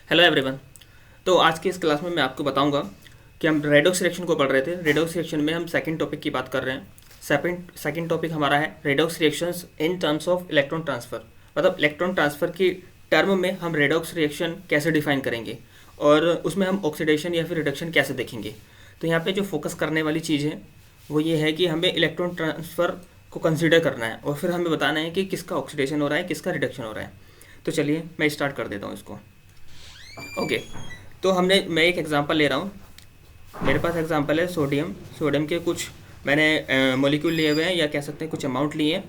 Hello everyone. तो आज की इस क्लास में मैं आपको बताऊंगा कि हम रेडॉक्स रिएक्शन को पढ़ रहे थे। रेडॉक्स रिएक्शन में हम सेकंड टॉपिक की बात कर रहे हैं। सेकंड टॉपिक हमारा है redox reactions in terms of electron transfer. मतलब इलेक्ट्रॉन ट्रांसफ़र की टर्म में हम रेडॉक्स रिएक्शन कैसे डिफाइन करेंगे और उसमें हम ऑक्सीडेशन या फिर रिडक्शन कैसे देखेंगे। तो यहाँ पे जो फोकस करने वाली चीज़ है वो ये है कि हमें इलेक्ट्रॉन ट्रांसफ़र को कंसिडर करना है और फिर हमें बताना है कि किसका ऑक्सीडेशन हो रहा है, किसका रिडक्शन हो रहा है। तो चलिए मैं स्टार्ट कर देता हूँ इसको। ओके, तो मैं एक एग्जांपल ले रहा हूँ। मेरे पास एग्जांपल है सोडियम। सोडियम के कुछ मैंने मॉलिक्यूल लिए हुए हैं या कह सकते हैं कुछ अमाउंट लिए हैं।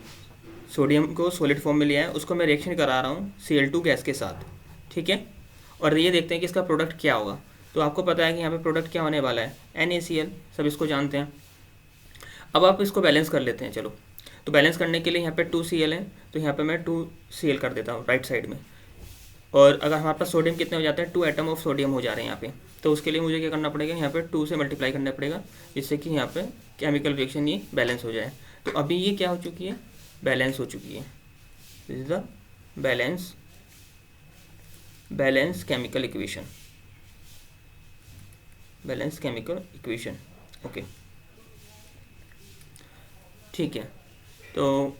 सोडियम को सॉलिड फॉर्म में लिया है, उसको मैं रिएक्शन करा रहा हूँ Cl2 गैस के साथ। ठीक है, और ये देखते हैं कि इसका प्रोडक्ट क्या होगा। तो आपको पता है कि यहाँ पे प्रोडक्ट क्या होने वाला है, NaCl, सब इसको जानते हैं। अब आप इसको बैलेंस कर लेते हैं। चलो, तो बैलेंस करने के लिए यहाँ पे 2Cl है, तो यहाँ पे मैं 2Cl कर देता हूँ राइट साइड में। और अगर हमारे पास सोडियम कितने हो जाते हैं, 2 एटम ऑफ सोडियम हो जा रहे हैं यहाँ पे। तो उसके लिए मुझे क्या करना पड़ेगा, यहाँ पे 2 से मल्टीप्लाई करना पड़ेगा, जिससे कि यहाँ पे केमिकल रिएक्शन ये बैलेंस हो जाए। तो अभी ये क्या हो चुकी है, बैलेंस हो चुकी है। This is the balance chemical equation. Balance chemical equation. Okay, ठीक है। तो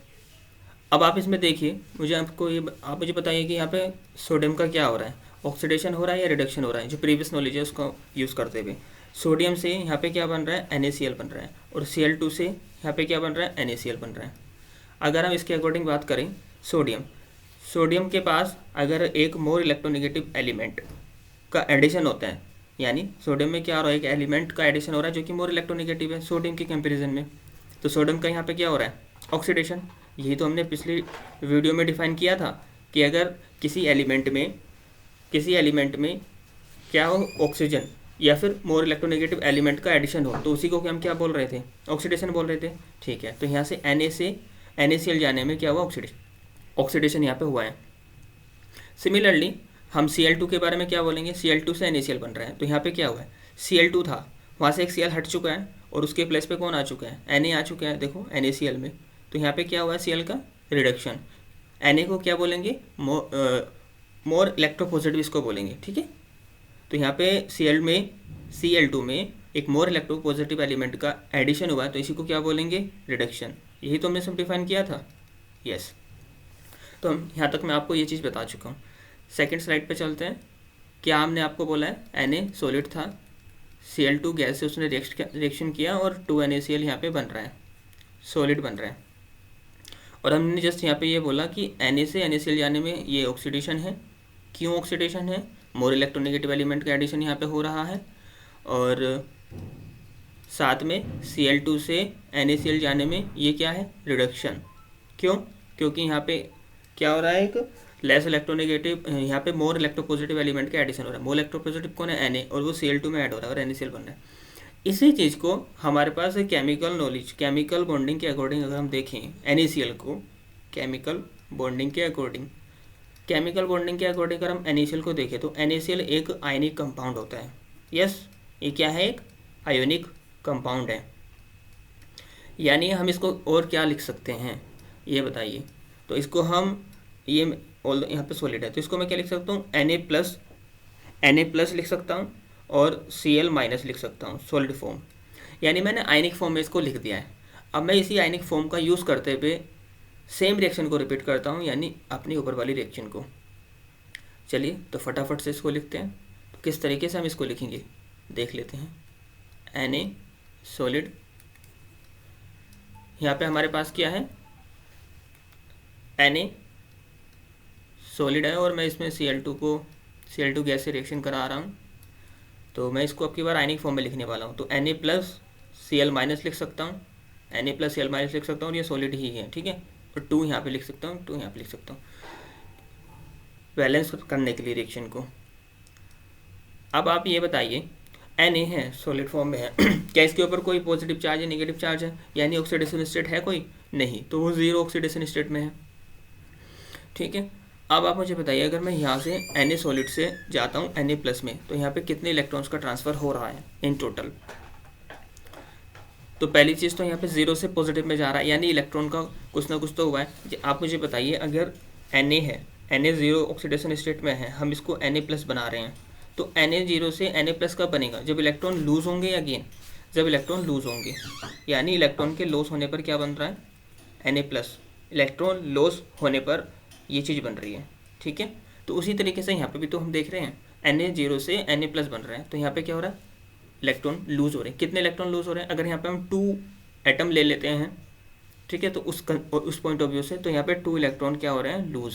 अब आप इसमें देखिए, आप मुझे बताइए कि यहाँ पे सोडियम का क्या हो रहा है, ऑक्सीडेशन हो रहा है या रिडक्शन हो रहा है। जो प्रीवियस नॉलेज है उसको यूज़ करते हुए सोडियम से यहाँ पे क्या बन रहा है, NaCl बन रहा है, और Cl2 से यहाँ पे क्या बन रहा है, NaCl बन रहा है। अगर हम इसके अकॉर्डिंग बात करें, सोडियम के पास अगर एक मोर इलेक्ट्रोनेगेटिव एलिमेंट का एडिशन होता है, यानी सोडियम में क्या हो रहा है, एक एलिमेंट का एडिशन हो रहा है जो कि मोर इलेक्ट्रोनेगेटिव है सोडियम के कंपेरिजन में, तो सोडियम का यहाँ पे क्या हो रहा है, ऑक्सीडेशन। यही तो हमने पिछली वीडियो में डिफाइन किया था कि अगर किसी एलिमेंट में क्या हो, ऑक्सीजन या फिर मोर इलेक्ट्रोनेगेटिव एलिमेंट का एडिशन हो, तो उसी को हम क्या बोल रहे थे, ऑक्सीडेशन बोल रहे थे। ठीक है, तो यहाँ से Na से NaCl जाने में क्या हुआ, ऑक्सीडेशन यहाँ पे हुआ है। सिमिलरली हम Cl2 के बारे में क्या बोलेंगे, Cl2 से NaCl बन रहा है, तो यहाँ पे क्या हुआ है, Cl2 था, वहाँ से एक Cl हट चुका है और उसके प्लेस पे कौन आ चुका है, Na आ चुका है। देखो NaCl में, तो यहाँ पे क्या हुआ है, Cl का रिडक्शन। Na को क्या बोलेंगे, मोर इलेक्ट्रोपॉजिटिव इसको बोलेंगे। ठीक है, तो यहाँ पे Cl2 में एक मोर इलेक्ट्रोपॉजिटिव एलिमेंट का एडिशन हुआ है, तो इसी को क्या बोलेंगे, रिडक्शन। यही तो हमने सब डिफाइन किया था। यस, तो हम यहाँ तक मैं आपको ये चीज़ बता चुका हूँ। सेकंड स्लाइड पे चलते हैं। क्या हमने आपको बोला है, Na सॉलिड था, Cl2 गैस से उसने रिएक्शन किया और 2NaCl यहाँ पे बन रहा है, सॉलिड बन रहा है। और हमने जस्ट यहाँ पे ये बोला कि Na से NaCl जाने में ये ऑक्सीडेशन है। क्यों ऑक्सीडेशन है, मोर इलेक्ट्रोनेगेटिव एलिमेंट का एडिशन यहाँ पे हो रहा है, और साथ में Cl2 से NaCl जाने में ये क्या है, रिडक्शन। क्यों, क्योंकि यहाँ पे क्या हो रहा है, एक लेस इलेक्ट्रोनेगेटिव, यहाँ पे मोर इलेक्ट्रोपॉजिटिव एलिमेंट का एडिशन हो रहा है। मोर इलेक्ट्रोपॉजिटिव कौन है, Na, और वो Cl2 में ऐड हो रहा है और NaCl बन रहा है। इसी चीज़ को हमारे पास केमिकल नॉलेज, केमिकल बॉन्डिंग के अकॉर्डिंग अगर हम देखें NaCl को, केमिकल बॉन्डिंग के अकॉर्डिंग अगर हम NaCl को देखें, तो NaCl एक आयनिक कंपाउंड होता है। यस, ये क्या है, एक आयोनिक कंपाउंड है। यानी हम इसको और क्या लिख सकते हैं, ये बताइए। तो इसको हम ये यहाँ पे सॉलिड है, तो इसको मैं क्या लिख सकता हूँ, Na+ लिख सकता हूँ और Cl- लिख सकता हूँ, सॉलिड फॉर्म। यानी मैंने आयनिक फॉर्म में इसको लिख दिया है। अब मैं इसी आयनिक फॉर्म का यूज़ करते हुए सेम रिएक्शन को रिपीट करता हूँ, यानी अपनी ऊपर वाली रिएक्शन को। चलिए, तो फटाफट से इसको लिखते हैं। तो किस तरीके से हम इसको लिखेंगे देख लेते हैं। Na सॉलिड, यहाँ पे हमारे पास क्या है, Na सॉलिड है और मैं इसमें Cl2 गैस से रिएक्शन करा रहा हूँ, तो मैं इसको अब की बार आयनिक फॉर्म में लिखने वाला हूँ। तो Na+Cl- लिख सकता हूँ, Na+Cl- लिख सकता हूँ, और ये सॉलिड ही है। ठीक है, और 2 यहाँ पे लिख सकता हूँ, 2 यहाँ पे लिख सकता हूँ बैलेंस करने के लिए रिएक्शन को। अब आप ये बताइए, Na है, सॉलिड फॉर्म में है क्या इसके ऊपर कोई पॉजिटिव चार्ज है, नेगेटिव चार्ज है, यानी ऑक्सीडेशन स्टेट है कोई, नहीं, तो वो जीरो ऑक्सीडेशन स्टेट में है। ठीक है, अब आप मुझे बताइए, अगर मैं यहाँ से Na सॉलिड से जाता हूँ Na+ में, तो यहाँ पे कितने इलेक्ट्रॉन्स का ट्रांसफ़र हो रहा है इन टोटल। तो पहली चीज़ तो यहाँ पे 0 से पॉजिटिव में जा रहा है, यानी इलेक्ट्रॉन का कुछ ना कुछ तो हुआ है। आप मुझे बताइए, अगर Na है, Na0 ऑक्सीडेशन स्टेट में है, हम इसको Na+ बना रहे हैं, तो Na0 से Na+ कब बनेगा, जब इलेक्ट्रॉन लूज होंगे या गेन, जब इलेक्ट्रॉन लूज होंगे, यानी इलेक्ट्रॉन के लॉस होने पर क्या बन रहा है Na+, इलेक्ट्रॉन लॉस होने पर ये चीज़ बन रही है, ठीक है। तो उसी तरीके से यहाँ पे भी तो हम देख रहे हैं Na0 से Na+ बन रहा है, तो यहाँ पे क्या हो रहा है, इलेक्ट्रॉन लूज हो रहे हैं। कितने इलेक्ट्रॉन लूज हो रहे हैं, अगर यहाँ पे हम 2 एटम ले लेते हैं, ठीक है, तो उस पॉइंट ऑफ व्यू से तो यहाँ पे 2 इलेक्ट्रॉन क्या हो रहे हैं, लूज,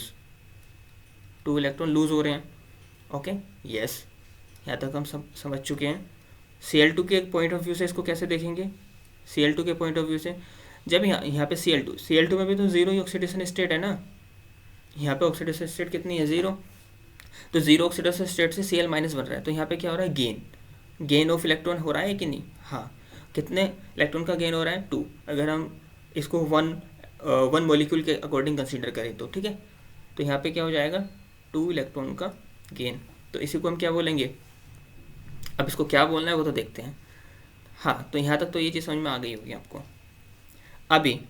2 इलेक्ट्रॉन लूज हो रहे हैं। ओके, यस, यहाँ तक हम समझ चुके हैं। Cl2 के पॉइंट ऑफ व्यू से इसको कैसे देखेंगे, Cl2 के पॉइंट ऑफ व्यू से, जब यहाँ पे Cl2 में भी तो जीरो ही ऑक्सीडेशन स्टेट है ना, यहाँ पे ऑक्सीडेशन स्टेट कितनी है, 0, तो 0 ऑक्सीडेशन स्टेट से Cl- बन रहा है, तो यहाँ पे क्या हो रहा है, गेन ऑफ इलेक्ट्रॉन हो रहा है कि नहीं, हाँ, कितने इलेक्ट्रॉन का गेन हो रहा है, 2, अगर हम इसको वन मॉलिक्यूल के अकॉर्डिंग कंसीडर करें तो, ठीक है, तो यहाँ पे क्या हो जाएगा, 2 इलेक्ट्रॉन का गेन, तो इसी को हम क्या बोलेंगे, अब इसको क्या बोलना है वो तो देखते हैं। हाँ, तो यहाँ तक तो ये चीज़ समझ में आ गई होगी आपको। अभी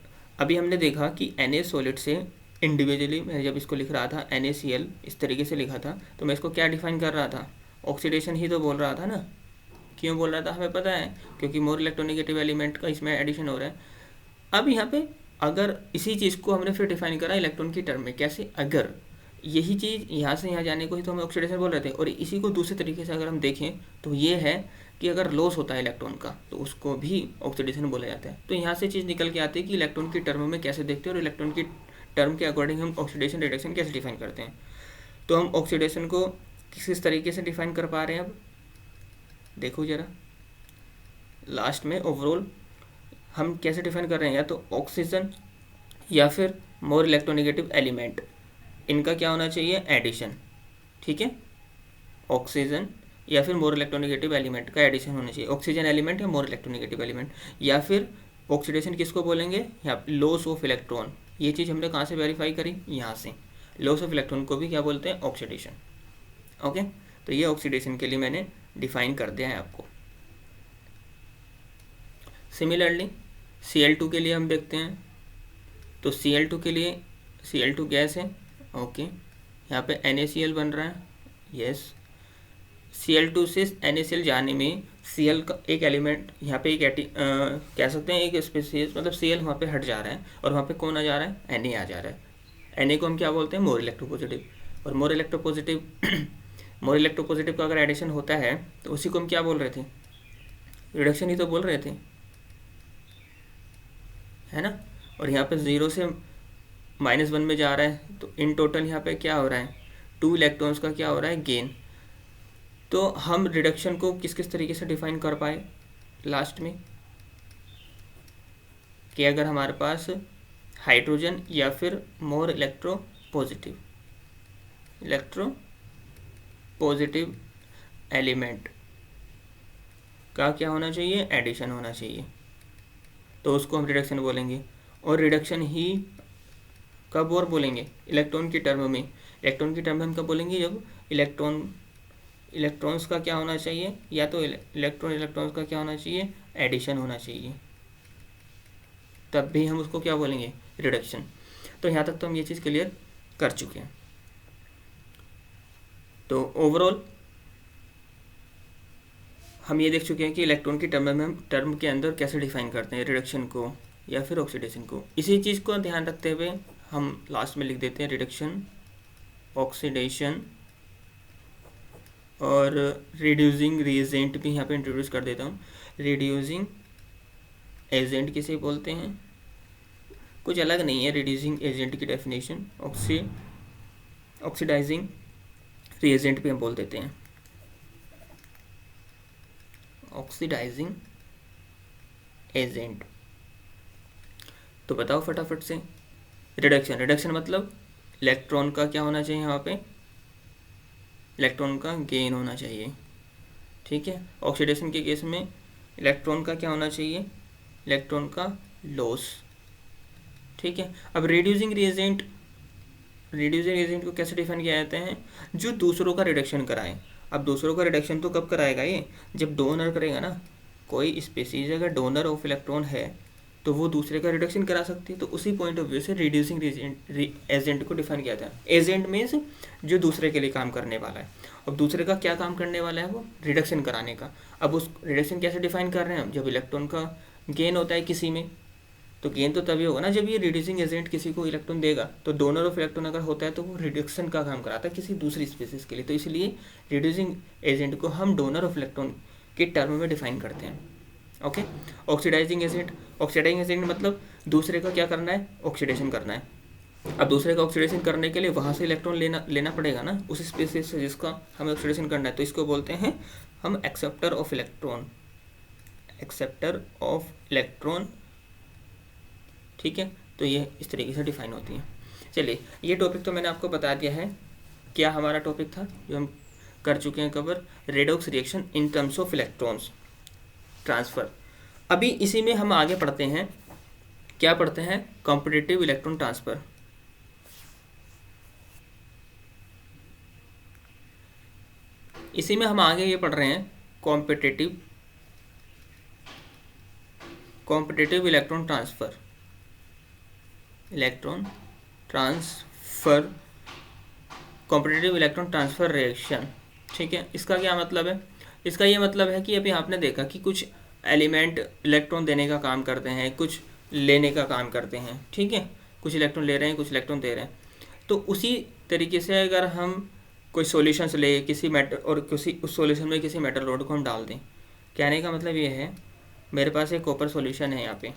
हमने देखा कि Na सॉलिड से इंडिविजुअली, मैं जब इसको लिख रहा था NaCl इस तरीके से लिखा था, तो मैं इसको क्या डिफाइन कर रहा था, ऑक्सीडेशन ही तो बोल रहा था ना। क्यों बोल रहा था हमें पता है, क्योंकि मोर इलेक्ट्रोनेगेटिव एलिमेंट का इसमें एडिशन हो रहा है। अब यहाँ पे अगर इसी चीज़ को हमने फिर डिफाइन करा इलेक्ट्रॉन की टर्म में, कैसे, अगर यही चीज़ यहाँ से यहाँ जाने को ही तो हमें ऑक्सीडेशन बोल रहे थे, और इसी को दूसरे तरीके से अगर हम देखें तो ये है कि अगर लॉस होता है इलेक्ट्रॉन का तो उसको भी ऑक्सीडेशन बोला जाता है। तो यहाँ से चीज़ निकल के आती है कि इलेक्ट्रॉन की टर्म में कैसे देखते हैं और इलेक्ट्रॉन की टर्म के अकॉर्डिंग हम ऑक्सीडेशन रिडक्शन कैसे डिफाइन करते हैं। तो हम ऑक्सीडेशन को किस तरीके से डिफाइन कर पा रहे हैं, अब देखो ज़रा लास्ट में ओवरऑल हम कैसे डिफाइन कर रहे हैं, या तो ऑक्सीजन या फिर मोर इलेक्ट्रोनेगेटिव एलिमेंट, इनका क्या होना चाहिए, एडिशन, ठीक है, ऑक्सीजन या फिर मोर इलेक्ट्रोनेगेटिव एलिमेंट का एडिशन होना चाहिए, ऑक्सीजन एलिमेंट या मोर इलेक्ट्रोनेगेटिव एलिमेंट, या फिर ऑक्सीडेशन किसको बोलेंगे, या लॉस ऑफ इलेक्ट्रॉन। ये चीज़ हमने कहाँ से वेरीफाई करी, यहाँ से, लॉस ऑफ इलेक्ट्रॉन को भी क्या बोलते हैं, ऑक्सीडेशन। ओके, तो ये ऑक्सीडेशन के लिए मैंने डिफाइन कर दिया है आपको। सिमिलरली Cl2 के लिए हम देखते हैं, तो Cl2 के लिए, Cl2 गैस है, ओके, यहाँ पे NaCl बन रहा है, यस, Cl2 से NaCl जाने में Cl का एक एलिमेंट यहाँ पे एक कह सकते हैं एक स्पेसीज, मतलब Cl वहाँ पे हट जा रहा है और वहाँ पे कौन आ जा रहा है, Na आ जा रहा है। Na को हम क्या बोलते हैं, मोर इलेक्ट्रोपॉजिटिव, और मोर इलेक्ट्रोपॉजिटिव का अगर एडिशन होता है तो उसी को हम क्या बोल रहे थे, रिडक्शन ही तो बोल रहे थे, है ना। और यहाँ पे 0 से -1 में जा रहा है, तो इन टोटल यहाँ पे क्या हो रहा है, 2 इलेक्ट्रॉन्स का क्या हो रहा है, गेन। तो हम रिडक्शन को किस किस तरीके से डिफाइन कर पाए लास्ट में, कि अगर हमारे पास हाइड्रोजन या फिर मोर इलेक्ट्रोपॉजिटिव एलिमेंट का क्या होना चाहिए, एडिशन होना चाहिए, तो उसको हम रिडक्शन बोलेंगे। और रिडक्शन ही कब और बोलेंगे, इलेक्ट्रॉन की टर्म में, इलेक्ट्रॉन की टर्म में हम कब बोलेंगे, जब इलेक्ट्रॉन्स का क्या होना चाहिए, या तो इलेक्ट्रॉन्स का क्या होना चाहिए, एडिशन होना चाहिए, तब भी हम उसको क्या बोलेंगे, रिडक्शन। तो यहाँ तक तो हम ये चीज़ क्लियर कर चुके हैं। तो ओवरऑल हम ये देख चुके हैं कि इलेक्ट्रॉन की टर्म में हम टर्म के अंदर कैसे डिफाइन करते हैं रिडक्शन को या फिर ऑक्सीडेशन को। इसी चीज़ को ध्यान रखते हुए हम लास्ट में लिख देते हैं रिडक्शन, ऑक्सीडेशन और रिड्यूसिंग रिएजेंट भी यहाँ पे इंट्रोड्यूस कर देता हूँ। रिड्यूसिंग एजेंट किसे बोलते हैं, कुछ अलग नहीं है, रिड्यूसिंग एजेंट की डेफिनेशन ऑक्सीडाइजिंग रिएजेंट भी हम बोल देते हैं, ऑक्सीडाइजिंग एजेंट। तो बताओ फटाफट से, रिडक्शन मतलब इलेक्ट्रॉन का क्या होना चाहिए, यहाँ पे इलेक्ट्रॉन का गेन होना चाहिए, ठीक है। ऑक्सीडेशन के केस में इलेक्ट्रॉन का क्या होना चाहिए, इलेक्ट्रॉन का लॉस, ठीक है। अब रिड्यूसिंग एजेंट को कैसे डिफाइन किया जाता है, जो दूसरों का रिडक्शन कराए। अब दूसरों का रिडक्शन तो कब कराएगा ये, जब डोनर करेगा ना, कोई स्पीसीज अगर डोनर ऑफ इलेक्ट्रॉन है तो वो दूसरे का रिडक्शन करा सकती है। तो उसी पॉइंट ऑफ व्यू से रिड्यूसिंग एजेंट को डिफाइन किया था। एजेंट मीन्स जो दूसरे के लिए काम करने वाला है, और दूसरे का क्या काम करने वाला है, वो रिडक्शन कराने का। अब उस रिडक्शन कैसे डिफाइन कर रहे हैं हम, जब इलेक्ट्रॉन का गेन होता है किसी में, तो गेन तो तभी होगा ना जब ये रिड्यूसिंग एजेंट किसी को इलेक्ट्रॉन देगा। तो डोनर ऑफ इलेक्ट्रॉन अगर होता है तो वो रिडक्शन का काम कराता है किसी दूसरी स्पीसीज के लिए। तो इसलिए रिड्यूसिंग एजेंट को हम डोनर ऑफ इलेक्ट्रॉन के टर्म में डिफाइन करते हैं। ओके। ऑक्सीडाइजिंग एजेंट मतलब दूसरे का क्या करना है, ऑक्सीडेशन करना है। अब दूसरे का ऑक्सीडेशन करने के लिए वहाँ से इलेक्ट्रॉन लेना पड़ेगा ना, उस स्पीसीज से जिसका हमें ऑक्सीडेशन करना है। तो इसको बोलते हैं हम एक्सेप्टर ऑफ इलेक्ट्रॉन। ठीक है, तो ये इस तरीके से डिफाइन होती है। चलिए, ये टॉपिक तो मैंने आपको बता दिया है। क्या हमारा टॉपिक था जो हम कर चुके हैं cover, redox reaction in terms of electrons transfer. अभी इसी में हम आगे पढ़ते हैं, क्या पढ़ते हैं, कॉम्पिटिटिव इलेक्ट्रॉन ट्रांसफ़र। इसी में हम आगे ये पढ़ रहे हैं competitive electron transfer competitive electron transfer reaction. ठीक है, इसका क्या मतलब है, इसका ये मतलब है कि अभी आपने देखा कि कुछ एलिमेंट इलेक्ट्रॉन देने का काम करते हैं, कुछ लेने का काम करते हैं। ठीक है, कुछ इलेक्ट्रॉन ले रहे हैं, कुछ इलेक्ट्रॉन दे रहे हैं। तो उसी तरीके से अगर हम कोई सॉल्यूशंस ले किसी मेटल, और किसी उस सॉल्यूशन में किसी मेटल रोड को हम डाल दें, कहने का मतलब ये है मेरे पास एक कॉपर सॉल्यूशन है यहाँ पे।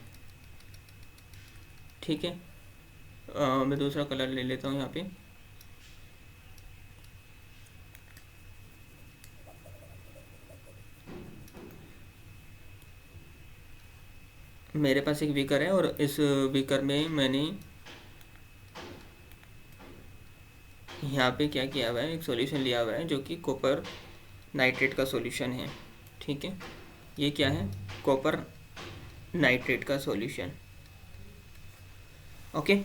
ठीक है, मैं दूसरा कलर ले लेता हूँ यहाँ पे। मेरे पास एक बीकर है और इस बीकर में मैंने यहाँ पे क्या किया हुआ है, एक सॉल्यूशन लिया हुआ है जो कि कॉपर नाइट्रेट का सॉल्यूशन है। ठीक है, ये क्या है, कॉपर नाइट्रेट का सॉल्यूशन। ओके।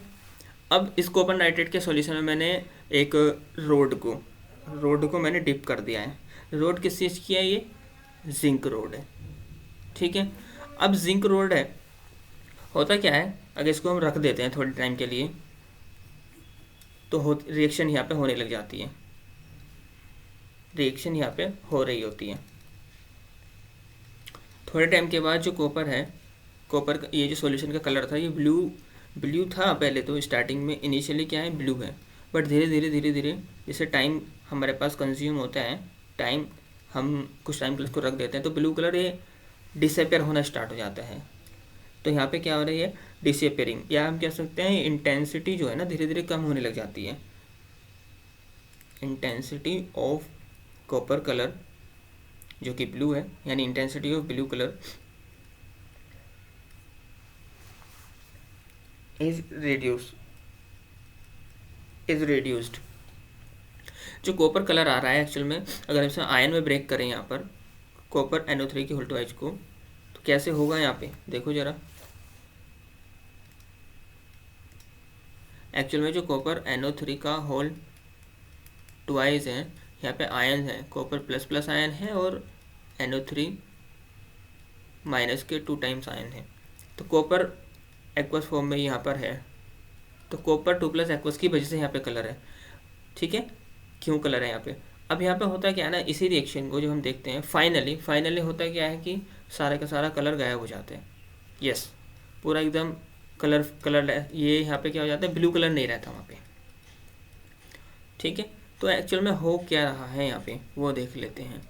अब इस कॉपर नाइट्रेट के सॉल्यूशन में मैंने एक रोड को मैंने डिप कर दिया है। रोड किस चीज़ की है, ये जिंक रोड है। ठीक है, अब जिंक रोड है, होता क्या है, अगर इसको हम रख देते हैं थोड़े टाइम के लिए तो रिएक्शन यहाँ पे होने लग जाती है, रिएक्शन यहाँ पे हो रही होती है। थोड़े टाइम के बाद जो कॉपर है, कॉपर का ये जो सॉल्यूशन का कलर था, ये ब्लू था पहले तो, स्टार्टिंग में इनिशियली क्या है, ब्लू है। बट धीरे धीरे जैसे टाइम हमारे पास कंज्यूम होता है, हम कुछ टाइम के लिए इसको रख देते हैं, तो ब्लू कलर ये डिसअपेयर होना स्टार्ट हो जाता है। तो यहाँ पे क्या हो रही है, डिसअपेयरिंग, या हम कह सकते हैं इंटेंसिटी जो है ना धीरे धीरे कम होने लग जाती है। इंटेंसिटी ऑफ कॉपर कलर जो कि ब्लू है, यानी intensity of blue colour is reduced. जो कॉपर कलर आ रहा है एक्चुअल में, अगर इसे आयन में ब्रेक करें यहाँ पर कॉपर NO3 की होल्टवाइज को, तो कैसे होगा, यहाँ पे देखो जरा। एक्चुअल में जो कॉपर NO3 का होल ट्वाइस है, यहाँ पे आयन है, कॉपर प्लस आयन है और NO3 माइनस के 2 टाइम्स आयन है। तो कॉपर एक्वस फॉर्म में यहाँ पर है, तो कॉपर 2+ एक्वस की वजह से यहाँ पे कलर है। ठीक है, क्यों कलर है यहाँ पे। अब यहाँ पे होता क्या है ना, इसी रिएक्शन को जो हम देखते हैं फाइनली होता क्या है कि सारे का सारा कलर गायब हो जाते हैं। यस, पूरा एकदम कलर ये यहाँ पे क्या हो जाता है, ब्लू कलर नहीं रहता वहाँ पे। ठीक है, तो एक्चुअल में हो क्या रहा है यहाँ पे वो देख लेते हैं।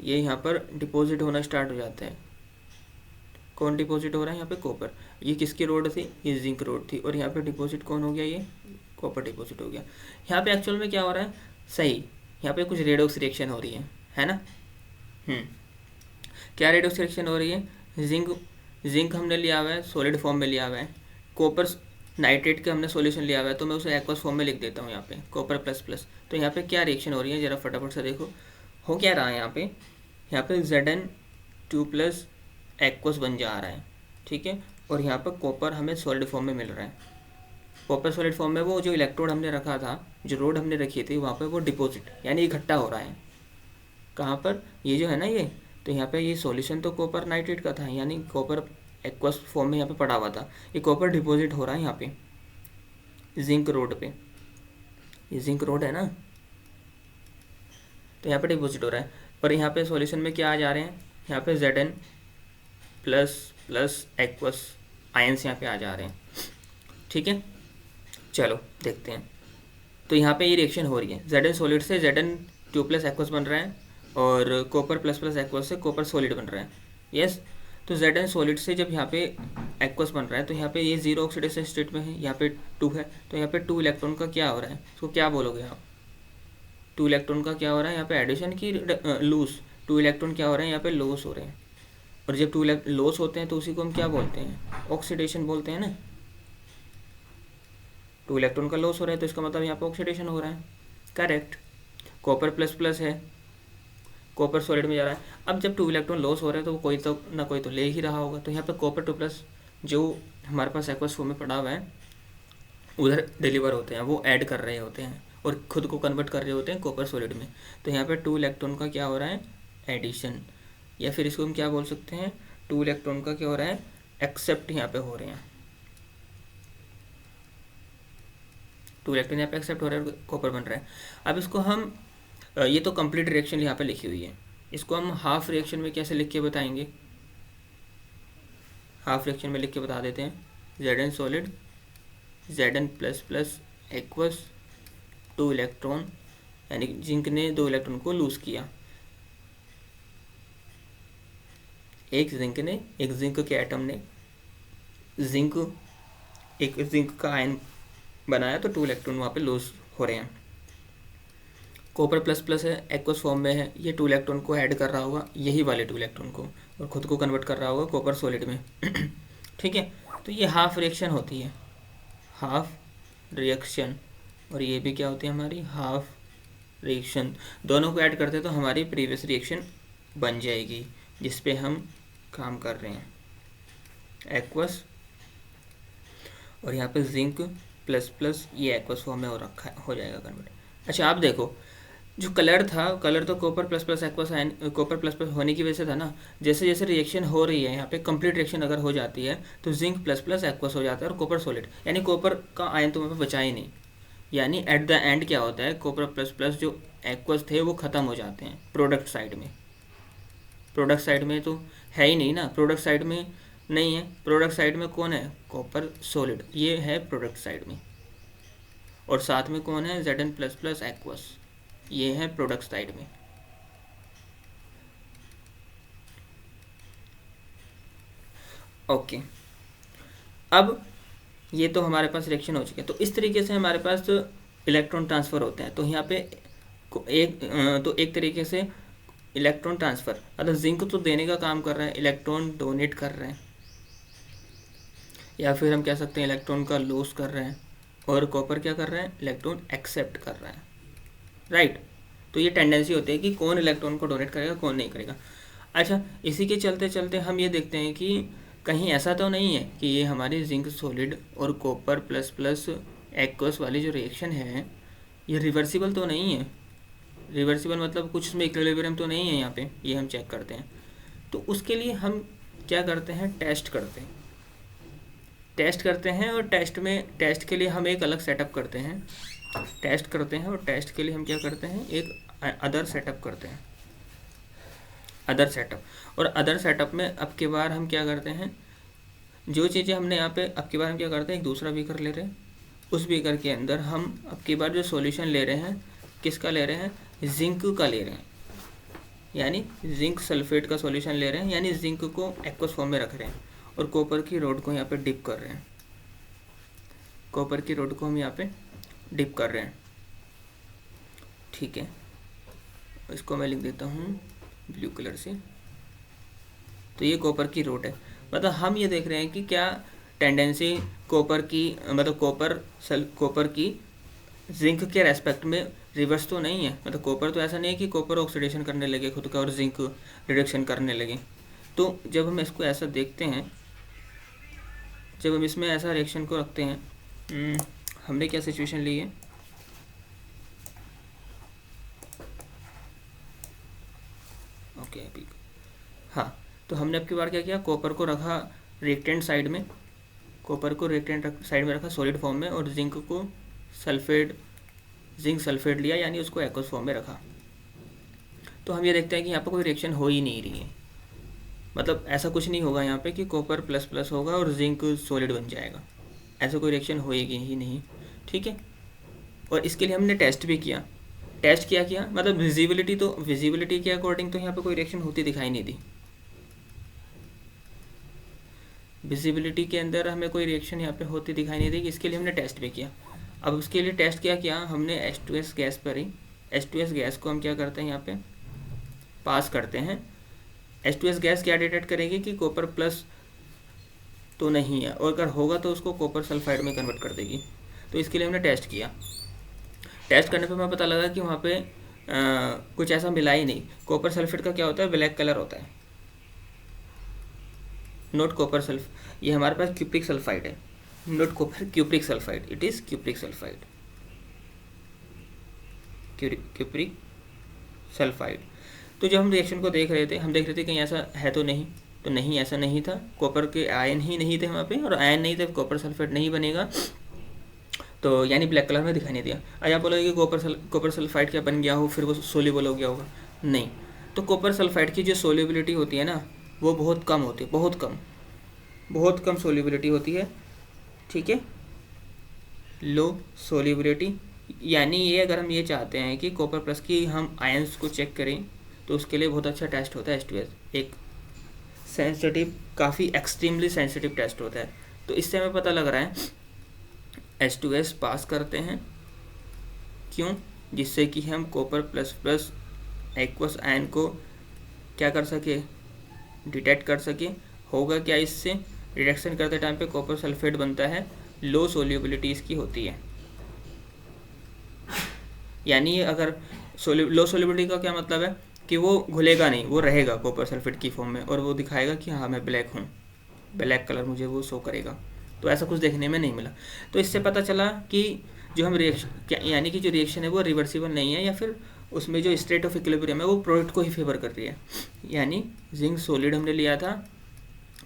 ये यहाँ पर डिपॉजिट होना स्टार्ट हो जाता है। कौन डिपॉजिट हो रहा है यहाँ पे, कॉपर। ये किसकी रोड थी, ये जिंक रोड थी, और यहाँ पे डिपॉजिट कौन हो गया, ये कॉपर डिपॉजिट हो गया। यहाँ पे एक्चुअल में क्या हो रहा है, सही, यहाँ पे कुछ रेडॉक्स रिएक्शन हो रही है ना। क्या रेडॉक्स रिएक्शन हो रही है, जिंक हमने लिया हुआ है, सॉलिड फॉर्म में लिया हुआ है, कॉपर नाइट्रेट का हमने सॉल्यूशन लिया हुआ है, तो मैं उसे एक्वस फॉर्म में लिख देता हूँ यहाँ पे, कॉपर प्लस। तो यहाँ पे क्या रिएक्शन हो रही है, जरा फटाफट से देखो, हो क्या रहा है यहाँ पे Zn2+ एक्वस बन जा रहा है। ठीक है, और यहाँ पर कॉपर हमें सॉलिड फॉर्म में मिल रहा है। कॉपर सॉलिड फॉर्म में वो जो इलेक्ट्रोड हमने रखा था, जो रोड हमने रखी थी, वहाँ पर वो डिपॉजिट यानी इकट्ठा हो रहा है। कहाँ पर, ये जो है ना ये, तो यहाँ पे ये सॉल्यूशन तो कॉपर नाइट्रेट का था, यानी कॉपर एक्वस फॉर्म में यहाँ पे पड़ा हुआ था। ये कॉपर डिपॉजिट हो रहा है यहाँ पे जिंक रोड पे, ये जिंक रोड है ना, तो यहाँ पे डिपॉजिट हो रहा है। पर यहाँ पे सॉल्यूशन में क्या आ जा रहे हैं, यहाँ पे Zn plus plus aqueous ions यहाँ पे आ जा रहे हैं। ठीक है, चलो देखते हैं। तो यहाँ पे ये रिएक्शन हो रही है, Zn सॉलिड से Zn2 प्लस एक्वस बन रहा है और कॉपर प्लस प्लस एक्वस से कॉपर सॉलिड बन रहा है। यस, तो Zn सॉलिड से जब यहाँ पे एक्वस बन रहा है तो यहाँ पे ये 0 ऑक्सीडेशन स्टेट में है, यहाँ पे 2 है, तो यहाँ पे 2 इलेक्ट्रॉन का क्या हो रहा है, उसको क्या बोलोगे आप, 2 इलेक्ट्रॉन का क्या हो रहा है यहाँ पे एडिशन की लूज, 2 इलेक्ट्रॉन क्या हो रहे हैं यहाँ पे लॉस हो रहे हैं। और जब 2 लॉस होते हैं तो उसी को हम क्या बोलते हैं, ऑक्सीडेशन बोलते हैं ना। 2 इलेक्ट्रॉन का लॉस हो रहा है तो इसका मतलब यहाँ पे ऑक्सीडेशन हो रहा है। करेक्ट, कॉपर प्लस प्लस है, कॉपर सॉलिड में जा रहा है। अब जब 2 इलेक्ट्रॉन लॉस हो रहे हैं तो कोई तो ना कोई तो ले ही रहा होगा, तो यहाँ पे कॉपर 2 प्लस जो हमारे पास एक्वस फॉर्म में पड़ा हुआ है उधर डिलीवर होते हैं, वो ऐड कर रहे होते हैं और खुद को कन्वर्ट कर रहे होते हैं कॉपर सॉलिड में। तो यहाँ पे 2 इलेक्ट्रॉन का क्या हो रहा है, एडिशन, या फिर इसको हम क्या बोल सकते हैं, 2 इलेक्ट्रॉन का क्या हो रहा है, एक्सेप्ट यहाँ पे हो रहे हैं। 2 इलेक्ट्रॉन यहाँ पे एक्सेप्ट हो रहा है, कॉपर बन रहा है। अब इसको हम ये तो कंप्लीट रिएक्शन यहाँ पे लिखी हुई है, इसको हम हाफ रिएक्शन में कैसे लिख के बताएंगे, हाफ रिएक्शन में लिख के बता देते हैं। Zn solid Zn plus plus aqueous 2 electron, यानी जिंक ने 2 इलेक्ट्रॉन को लूज किया, एक जिंक के एटम ने एक जिंक का आयन बनाया तो 2 इलेक्ट्रॉन वहाँ पे लूज हो रहे हैं। कॉपर प्लस प्लस है, एक्वस फॉर्म में है, ये 2 इलेक्ट्रॉन को ऐड कर रहा होगा, यही वाले 2 इलेक्ट्रॉन को, और खुद को कन्वर्ट कर रहा होगा कॉपर सॉलिड में। ठीक है, तो ये हाफ रिएक्शन होती है, हाफ रिएक्शन, और ये भी क्या होती है हमारी हाफ रिएक्शन। दोनों को ऐड करते तो हमारी प्रीवियस रिएक्शन बन जाएगी जिस पे हम काम कर रहे हैं, एक्वस, और यहाँ पे जिंक प्लस प्लस ये एक्वस फॉर्म में हो जाएगा कन्वर्ट। अच्छा आप देखो, जो कलर था, कलर तो copper plus plus aqueous ion, copper plus plus होने की वजह से था ना। जैसे जैसे रिएक्शन हो रही है यहाँ पे कंप्लीट रिएक्शन अगर हो जाती है तो जिंक प्लस प्लस एक्वस हो जाता है और कॉपर सॉलिड, यानी कॉपर का आयन तो वहाँ पे बचा ही नहीं। यानी एट द एंड क्या होता है, कॉपर प्लस प्लस जो एक्वस थे वो ख़त्म हो जाते हैं प्रोडक्ट साइड में। प्रोडक्ट साइड में तो है ही नहीं ना, प्रोडक्ट साइड में नहीं है, प्रोडक्ट साइड में कौन है, कॉपर सॉलिड, ये है प्रोडक्ट साइड में, और साथ में कौन है, Zn प्लस प्लस एक्वस, ये है प्रोडक्ट साइड में। ओके, अब ये तो हमारे पास रिएक्शन हो चुकी है। तो इस तरीके से हमारे पास इलेक्ट्रॉन ट्रांसफ़र होते हैं। तो यहाँ पे एक तरीके से इलेक्ट्रॉन ट्रांसफ़र, मतलब जिंक तो देने का काम कर रहा है, इलेक्ट्रॉन डोनेट कर रहे हैं, या फिर हम कह सकते हैं इलेक्ट्रॉन का लॉस कर रहे हैं, और कॉपर क्या कर रहा है, इलेक्ट्रॉन एक्सेप्ट कर रहा है, राइट। तो ये टेंडेंसी होती है कि कौन इलेक्ट्रॉन को डोनेट करेगा कौन नहीं करेगा। अच्छा, इसी के चलते चलते हम ये देखते हैं कि कहीं ऐसा तो नहीं है कि ये हमारी जिंक सॉलिड और कॉपर प्लस प्लस एक्वस वाली जो रिएक्शन है ये रिवर्सिबल तो नहीं है। रिवर्सिबल मतलब कुछ उसमें इक्विलिब्रियम तो नहीं है यहाँ पे, ये हम चेक करते हैं। तो उसके लिए हम क्या करते हैं, टेस्ट करते हैं और टेस्ट के लिए हम एक अलग सेटअप करते हैं, और टेस्ट के लिए हम क्या करते हैं, एक अदर सेटअप करते हैं, और अदर सेटअप में अब की बार हम क्या करते हैं, जो चीज़ें हमने यहाँ पे अब की बार हम क्या करते हैं, एक दूसरा बीकर ले रहे हैं, उस बीकर के अंदर हम अब की बार जो सॉल्यूशन ले रहे हैं किसका ले रहे हैं, जिंक का ले रहे हैं, यानी जिंक सल्फेट का सॉल्यूशन ले रहे हैं, यानी जिंक को एक्वस फॉर्म में रख रहे हैं, और कॉपर की रोड को यहाँ पे डिप कर रहे हैं, ठीक है। इसको मैं लिख देता हूँ ब्लू कलर से। तो ये कॉपर की रोड है, मतलब हम ये देख रहे हैं कि क्या टेंडेंसी कॉपर की, मतलब कॉपर की जिंक के रेस्पेक्ट में रिवर्स तो नहीं है। मतलब कॉपर तो ऐसा नहीं है कि कॉपर ऑक्सीडेशन करने लगे खुद का और जिंक रिडक्शन करने लगे। तो जब हम इसको ऐसा देखते हैं, जब हम इसमें ऐसा रिएक्शन को रखते हैं, हमने क्या सिचुएशन ली है, ओके अभी हाँ, तो हमने अब की बार क्या किया, कॉपर को रखा रिएक्टेंट साइड में, कॉपर को रिएक्टेंट साइड में रखा सॉलिड फॉर्म में, और जिंक को जिंक सल्फेट लिया, यानी उसको एक्वस फॉर्म में रखा। तो हम ये देखते हैं कि यहाँ पर कोई रिएक्शन हो ही नहीं रही है, मतलब ऐसा कुछ नहीं होगा यहाँ पे कि कॉपर प्लस प्लस होगा और जिंक सॉलिड बन जाएगा, ऐसा कोई रिएक्शन होएगी ही नहीं। ठीक है, और इसके लिए हमने टेस्ट भी किया। टेस्ट किया मतलब विजिबिलिटी के अकॉर्डिंग तो यहाँ पे कोई रिएक्शन होती दिखाई नहीं दी। विजिबिलिटी के अंदर हमें कोई रिएक्शन यहाँ पे होती दिखाई नहीं दी, इसके लिए हमने टेस्ट भी किया। अब उसके लिए टेस्ट किया हमने H2S गैस पर ही, H2S गैस को हम क्या करते हैं यहाँ पे पास करते हैं। H2S गैस क्या डिटेक्ट करेगी कि कॉपर प्लस तो नहीं है, और अगर होगा तो उसको कॉपर सल्फाइड में कन्वर्ट कर देगी। तो इसके लिए हमने टेस्ट किया। टेस्ट करने पे हमें पता लगा कि वहाँ पे कुछ ऐसा मिला ही नहीं। कॉपर सल्फेट का क्या होता है, ब्लैक कलर होता है, नॉट कॉपर सल्फ, ये हमारे पास क्यूप्रिक सल्फाइड है, not copper, cupric sulphide, it is cupric sulphide, cupric sulphide. तो जब हम रिएक्शन को देख रहे थे, हम देख रहे थे कहीं ऐसा है तो नहीं, ऐसा नहीं था, कॉपर के आयन ही नहीं थे वहाँ पे, और आयन नहीं थे, कॉपर सल्फेट नहीं बनेगा, तो यानी ब्लैक कलर में दिखाई नहीं दिया। आज आप बोलोगे कि कॉपर सल्फाइड क्या बन गया हो, फिर वो सोल्यूबल हो गया होगा, नहीं। तो कॉपर सल्फाइड की जो सोल्यूबिलिटी होती है ना, वो बहुत कम होती है, बहुत कम सोल्यूबिलिटी होती है। ठीक है, लो सोल्यूबिलिटी, यानी ये अगर हम ये चाहते हैं कि कॉपर प्लस की हम आयंस को चेक करें, तो उसके लिए बहुत अच्छा टेस्ट होता है H2S, एक सेंसिटिव, काफ़ी एक्सट्रीमली सेंसिटिव टेस्ट होता है। तो इससे हमें पता लग रहा है H2S पास करते हैं, क्यों, जिससे कि हम copper plus plus aqueous ion को क्या कर सके, डिटेक्ट कर सके। होगा क्या, इससे रिडक्शन करते टाइम पे कॉपर सल्फेट बनता है, लो सोल्यूबिलिटी इसकी होती है, यानी अगर लो सोल्यूबिलिटी का क्या मतलब है कि वो घुलेगा नहीं, वो रहेगा कॉपर सल्फेट की फॉर्म में, और वो दिखाएगा कि हाँ मैं ब्लैक हूँ, ब्लैक कलर मुझे वो शो करेगा। तो ऐसा कुछ देखने में नहीं मिला। तो इससे पता चला कि जो हम रिएक्शन, यानी कि जो रिएक्शन है वो रिवर्सिबल नहीं है, या फिर उसमें जो स्टेट ऑफ इक्विलिब्रियम है वो प्रोडक्ट को ही फेवर कर रही है। यानी जिंक सॉलिड हमने लिया था,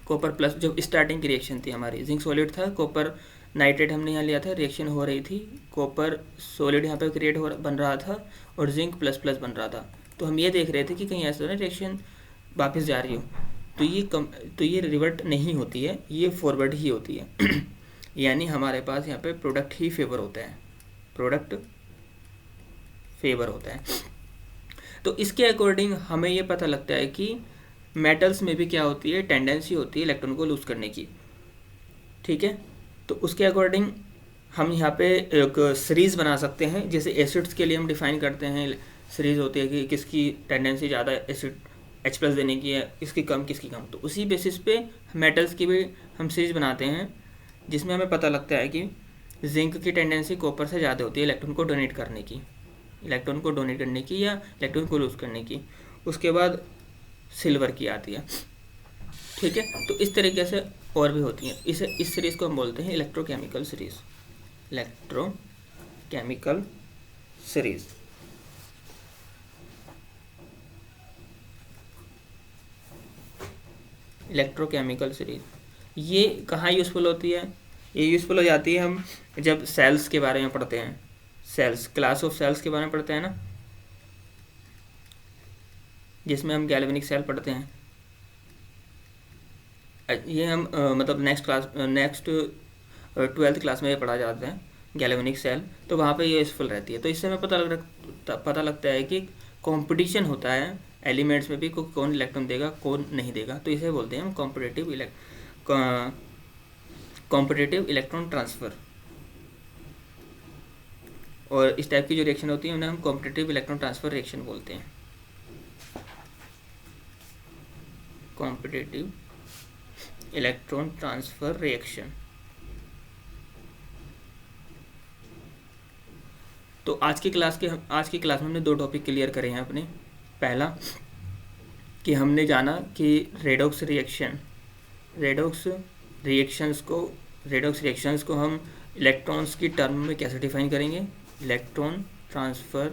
कॉपर प्लस, जो स्टार्टिंग की रिएक्शन थी हमारी, जिंक सॉलिड था, कॉपर नाइट्रेट हमने यहाँ लिया था, रिएक्शन हो रही थी, कॉपर सॉलिड यहाँ पे बन रहा था, और जिंक प्लस प्लस बन रहा था। तो हम ये देख रहे थे कि कहीं ऐसा ना रिएक्शन वापस जा रही हो, तो ये रिवर्ट नहीं होती है, ये फॉरवर्ड ही होती है। यानी हमारे पास यहाँ पे प्रोडक्ट ही फेवर होता है, प्रोडक्ट फेवर होता है। तो इसके अकॉर्डिंग हमें ये पता लगता है कि मेटल्स में भी क्या होती है, टेंडेंसी होती है इलेक्ट्रॉन को लूज करने की। ठीक है, तो उसके अकॉर्डिंग हम यहाँ पे एक सीरीज़ बना सकते हैं, जैसे एसिड्स के लिए हम डिफाइन करते हैं, सीरीज़ होती है कि किसकी टेंडेंसी ज़्यादा एसिड H+ देने की है, किसकी कम किसकी कम। तो उसी बेसिस पे मेटल्स की भी हम सीरीज बनाते हैं, जिसमें हमें पता लगता है कि जिंक की टेंडेंसी कॉपर से ज़्यादा होती है इलेक्ट्रॉन को डोनेट करने की, या इलेक्ट्रॉन को लूज करने की। उसके बाद सिल्वर की आती है। ठीक है, तो इस तरीके से और भी होती हैं। इस सीरीज़ को हम बोलते हैं electrochemical series, electrochemical series. Electrochemical series ये कहाँ यूज़फुल होती है, ये यूज़फुल हो जाती है हम जब सेल्स के बारे में पढ़ते हैं, सेल्स, क्लास ऑफ सेल्स के बारे में पढ़ते हैं ना, जिसमें हम गैल्वेनिक सेल पढ़ते हैं। ये हम मतलब नेक्स्ट 12th क्लास में ये पढ़ा जाता है गैल्वेनिक सेल, तो वहाँ पे ये यूज़फुल रहती है। तो इससे हमें पता लगता है कि कंपटीशन होता है एलिमेंट्स में भी, कौन इलेक्ट्रॉन देगा कौन नहीं देगा। तो इसे बोलते हैं हम कॉम्पिटिटिव इलेक्ट्रॉन ट्रांसफ़र। और इस टाइप की जो रिएक्शन होती है उन्हें हम कॉम्पिटिटिव इलेक्ट्रॉन ट्रांसफ़र रिएक्शन बोलते हैं, कॉम्पिटिटिव इलेक्ट्रॉन ट्रांसफ़र रिएक्शन। तो आज की क्लास में हमने 2 टॉपिक क्लियर करे हैं अपने। पहला कि हमने जाना कि रेडॉक्स रिएक्शंस को हम इलेक्ट्रॉन्स की टर्म में कैसे डिफाइन करेंगे, इलेक्ट्रॉन ट्रांसफ़र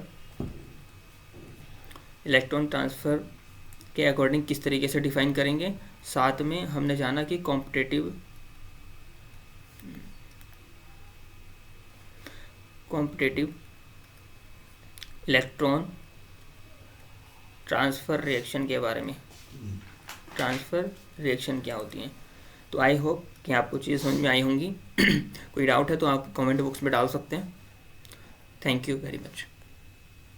के अकॉर्डिंग किस तरीके से डिफाइन करेंगे। साथ में हमने जाना कि कॉम्पिटेटिव इलेक्ट्रॉन ट्रांसफ़र रिएक्शन के बारे में, ट्रांसफ़र रिएक्शन क्या होती हैं। तो आई होप कि आपको चीज़ समझ में आई होंगी। कोई डाउट है तो आप कमेंट बॉक्स में डाल सकते हैं। Thank you very much.